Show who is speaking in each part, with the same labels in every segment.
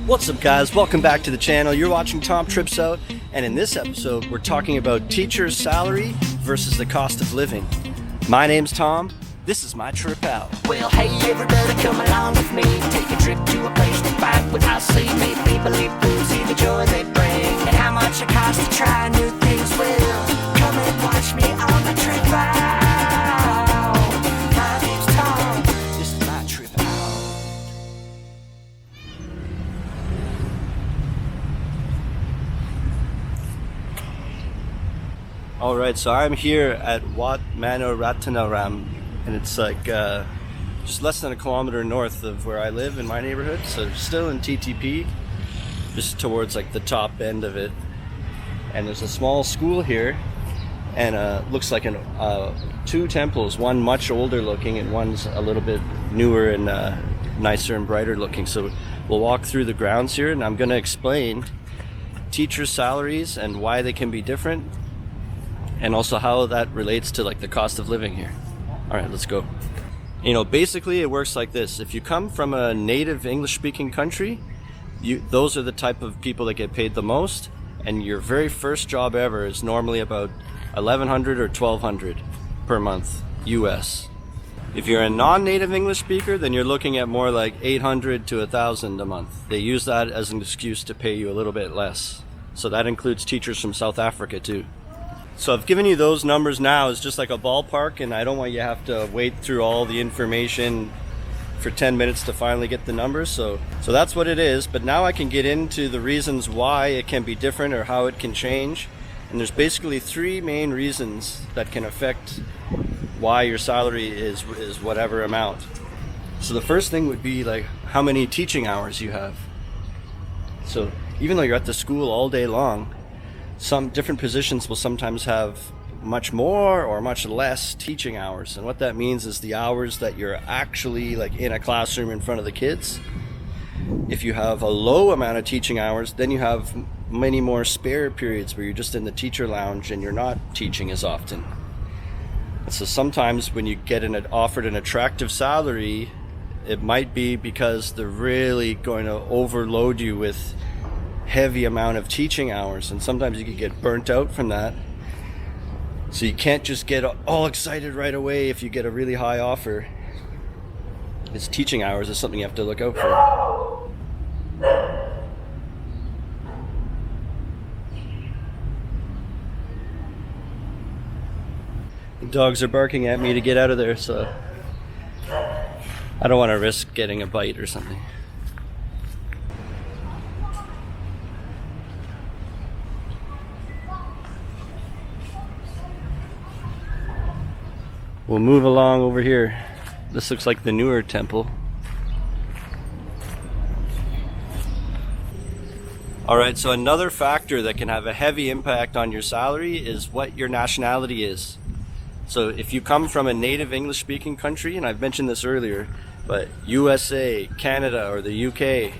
Speaker 1: What's up guys, welcome back to the channel. You're watching Tom Trips Out, and in this episode we're talking about teacher's salary versus the cost of living. My name's Tom, this is my trip out.
Speaker 2: Well, hey everybody, come along with me. Take a trip to a place to fight without sea. Meet people, live foods, see the joy they bring, and how much it costs to try new things. Well, come and watch me on my trip out. My name's Tom, this is my trip out.
Speaker 1: Alright, so I'm here at Wat Manoratnam, and it's like just less than a kilometer north of where I live in my neighborhood, so still in TTP, just towards like the top end of it. And there's a small school here, and looks like two temples, one much older looking and one's a little bit newer and nicer and brighter looking. So we'll walk through the grounds here, and I'm going to explain teachers' salaries and why they can be different, and also how that relates to like the cost of living here. All right, let's go. You know, basically it works like this. If you come from a native English speaking country, those are the type of people that get paid the most, and your very first job ever is normally about $1,100 or $1,200 per month US. If you're a non-native English speaker, then you're looking at more like $800 to $1,000 a month. They use that as an excuse to pay you a little bit less. So that includes teachers from South Africa too. So I've given you those numbers now as just like a ballpark, and I don't want you to have to wait through all the information for 10 minutes to finally get the numbers. So that's what it is. But now I can get into the reasons why it can be different or how it can change. And there's basically three main reasons that can affect why your salary is whatever amount. So the first thing would be like how many teaching hours you have. So even though you're at the school all day long, some different positions will sometimes have much more or much less teaching hours. And what that means is the hours that you're actually like in a classroom in front of the kids. If you have a low amount of teaching hours, then you have many more spare periods where you're just in the teacher lounge and you're not teaching as often. And so sometimes when you get offered an attractive salary, it might be because they're really going to overload you with heavy amount of teaching hours, and sometimes you can get burnt out from that. So you can't just get all excited right away if you get a really high offer. It's teaching hours is something you have to look out for. The dogs are barking at me to get out of there, so I don't want to risk getting a bite or something. We'll move along over here. This looks like the newer temple. Alright, so another factor that can have a heavy impact on your salary is what your nationality is. So if you come from a native English speaking country, and I've mentioned this earlier, but USA, Canada, or the UK,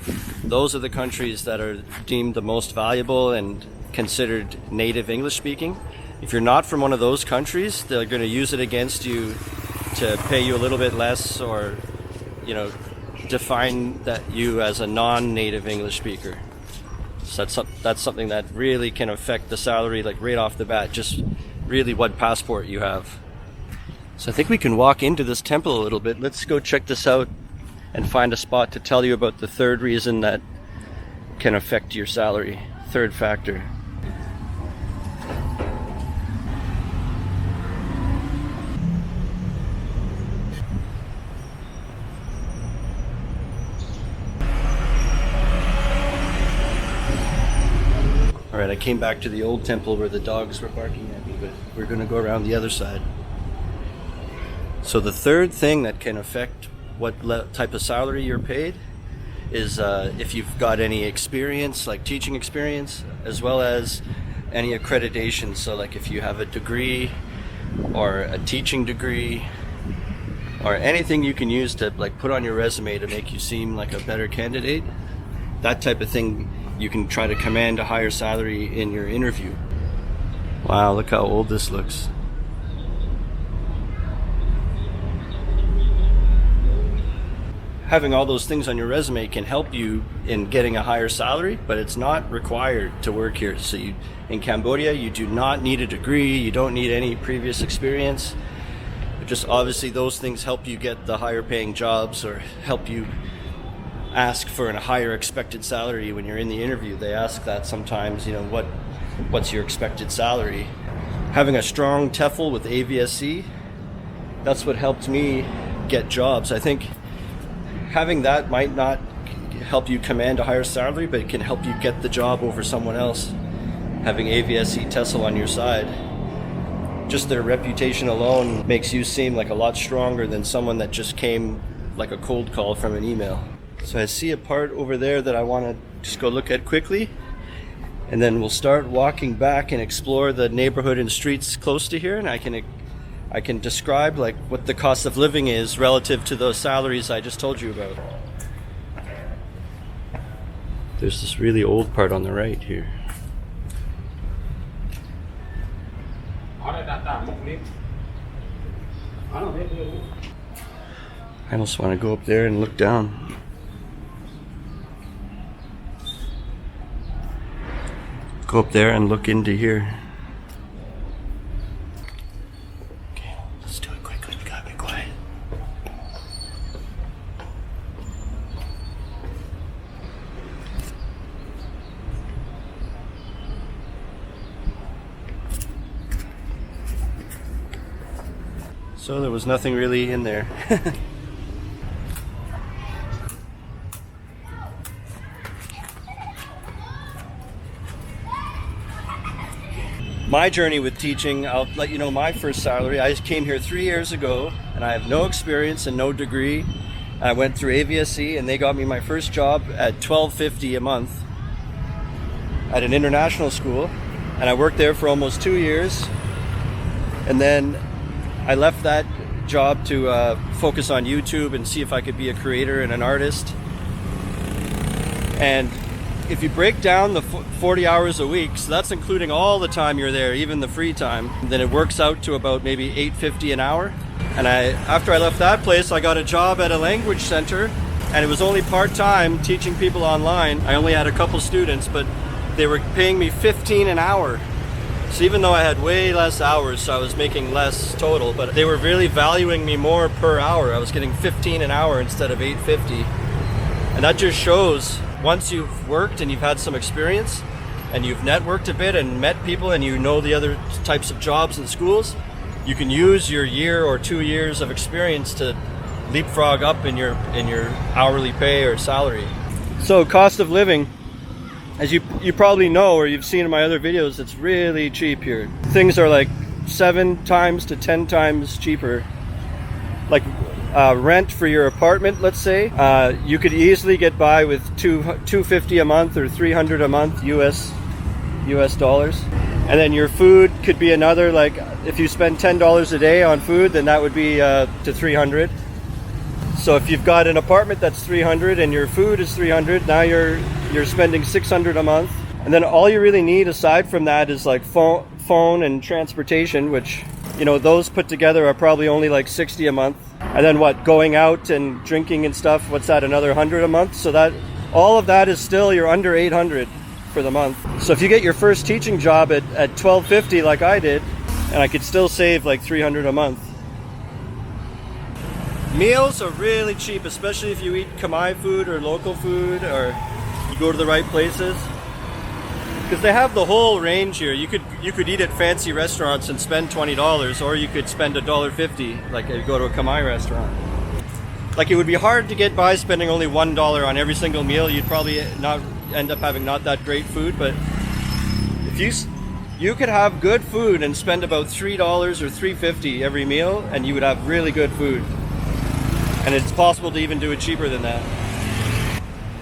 Speaker 1: those are the countries that are deemed the most valuable and considered native English speaking. If you're not from one of those countries, they're going to use it against you to pay you a little bit less, or, you know, define that you as a non-native English speaker. So that's something that really can affect the salary, like right off the bat, just really what passport you have. So I think we can walk into this temple a little bit. Let's go check this out and find a spot to tell you about the third reason that can affect your salary, third factor. Alright, I came back to the old temple where the dogs were barking at me, but we're going to go around the other side. So the third thing that can affect what type of salary you're paid is if you've got any experience, like teaching experience, as well as any accreditation. So like if you have a degree or a teaching degree or anything you can use to like put on your resume to make you seem like a better candidate, that type of thing, you can try to command a higher salary in your interview. Wow, look how old this looks. having all those things on your resume can help you in getting a higher salary, but it's not required to work here. So in Cambodia, you do not need a degree, you don't need any previous experience. Just obviously those things help you get the higher paying jobs or help you ask for a higher expected salary when you're in the interview. They ask that sometimes, what's your expected salary? Having a strong TEFL with AVSC, that's what helped me get jobs. I think having that might not help you command a higher salary, but it can help you get the job over someone else. Having AVSC TESOL on your side, just their reputation alone makes you seem like a lot stronger than someone that just came like a cold call from an email. So I see a part over there that I want to just go look at quickly, and then we'll start walking back and explore the neighborhood and streets close to here, and I can describe like what the cost of living is relative to those salaries I just told you about. There's this really old part on the right here. I almost want to go up there and look down. Go up there and look into here. Okay, let's do it quickly. We gotta be quiet. So there was nothing really in there. My journey with teaching, I'll let you know my first salary. I came here 3 years ago and I have no experience and no degree. I went through AVSC and they got me my first job at $12.50 a month at an international school, and I worked there for almost 2 years, and then I left that job to focus on YouTube and see if I could be a creator and an artist. And if you break down the 40 hours a week, so that's including all the time you're there, even the free time, then it works out to about maybe $8.50 an hour. And after I left that place, I got a job at a language center, and it was only part-time teaching people online. I only had a couple students, but they were paying me $15 an hour. So even though I had way less hours, so I was making less total, but they were really valuing me more per hour. I was getting $15 an hour instead of $8.50. And that just shows, once you've worked and you've had some experience and you've networked a bit and met people and you know the other types of jobs and schools, you can use your year or 2 years of experience to leapfrog up in your hourly pay or salary. So cost of living, as you probably know or you've seen in my other videos, it's really cheap here. Things are like 7 times to 10 times cheaper. Like rent for your apartment, let's say, you could easily get by with $250 a month or $300 a month US dollars. And then your food could be another, like if you spend $10 a day on food, then that would be to $300. So if you've got an apartment that's $300 and your food is $300, now you're spending $600 a month. And then all you really need aside from that is like phone and transportation, which, those put together are probably only like $60 a month. And then going out and drinking and stuff, what's that, another $100 a month? So that all of that is still, you're under $800 for the month. So if you get your first teaching job at $12.50 like I did, and I could still save like $300 a month. Meals are really cheap, especially if you eat Khmer food or local food, or you go to the right places. Because they have the whole range here. You could eat at fancy restaurants and spend $20, or you could spend $1.50, like you go to a Khmer restaurant. Like it would be hard to get by spending only $1 on every single meal. You'd probably not end up having not that great food, but if you could have good food and spend about $3 or $3.50 every meal, and you would have really good food. And it's possible to even do it cheaper than that.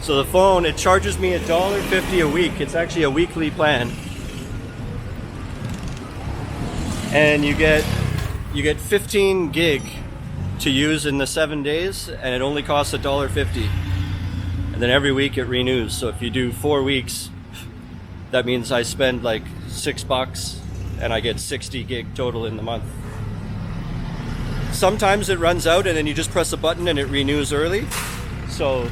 Speaker 1: So the phone, it charges me $1.50 a week. It's actually a weekly plan. And you get 15 gig to use in the 7 days, and it only costs $1.50. And then every week it renews. So if you do 4 weeks, that means I spend like $6 and I get 60 gig total in the month. Sometimes it runs out and then you just press a button and it renews early. So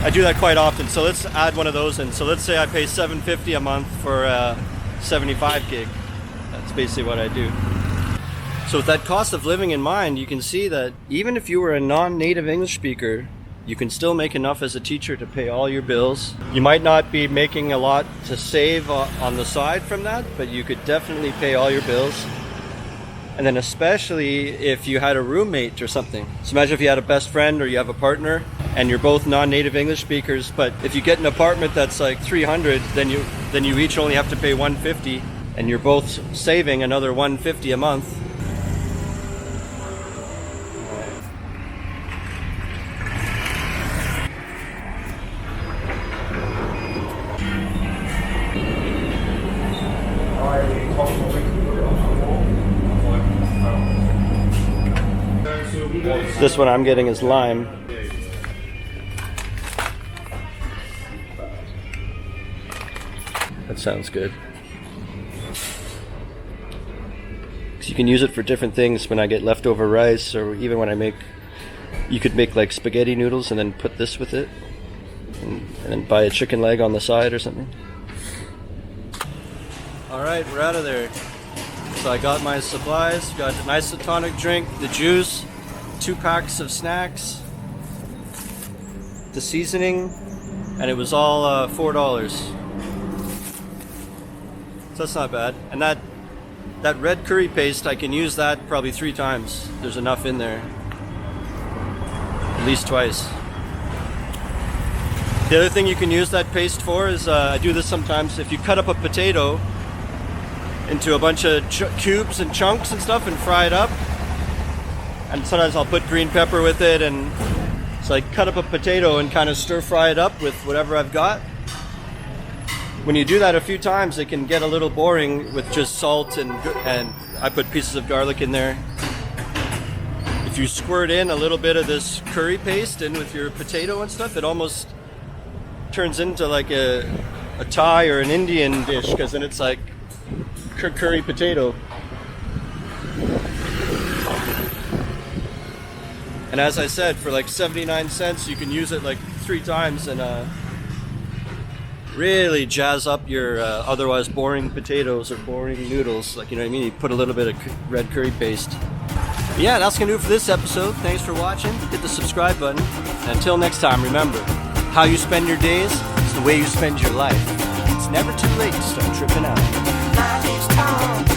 Speaker 1: I do that quite often. So let's add one of those in. So let's say I pay $750 a month for a 75 gig. That's basically what I do. So with that cost of living in mind, you can see that even if you were a non-native English speaker, you can still make enough as a teacher to pay all your bills. You might not be making a lot to save on the side from that, but you could definitely pay all your bills. And then especially if you had a roommate or something. So imagine if you had a best friend or you have a partner and you're both non-native English speakers, but if you get an apartment that's like $300, then you each only have to pay $150, and you're both saving another $150 a month. This one I'm getting is lime. That sounds good. So you can use it for different things. When I get leftover rice, or even when I make, you could make like spaghetti noodles and then put this with it, and then buy a chicken leg on the side or something. Alright, we're out of there. So I got my supplies, got an isotonic drink, the juice, 2 packs of snacks, the seasoning, and it was all $4. So that's not bad. And that red curry paste, I can use that probably 3 times. There's enough in there. At least twice. The other thing you can use that paste for is, I do this sometimes, if you cut up a potato into a bunch of cubes and chunks and stuff and fry it up. And sometimes I'll put green pepper with it, and so I cut up a potato and kind of stir fry it up with whatever I've got. When you do that a few times, it can get a little boring with just salt and I put pieces of garlic in there. If you squirt in a little bit of this curry paste in with your potato and stuff, it almost turns into like a Thai or an Indian dish, because then it's like curry potato. And as I said, for like 79 cents, you can use it like 3 times and really jazz up your otherwise boring potatoes or boring noodles. Like, you know what I mean? You put a little bit of red curry paste. But yeah, that's gonna do it for this episode. Thanks for watching. Hit the subscribe button. And until next time, remember, how you spend your days is the way you spend your life. It's never too late to start tripping out.
Speaker 2: Life is tall.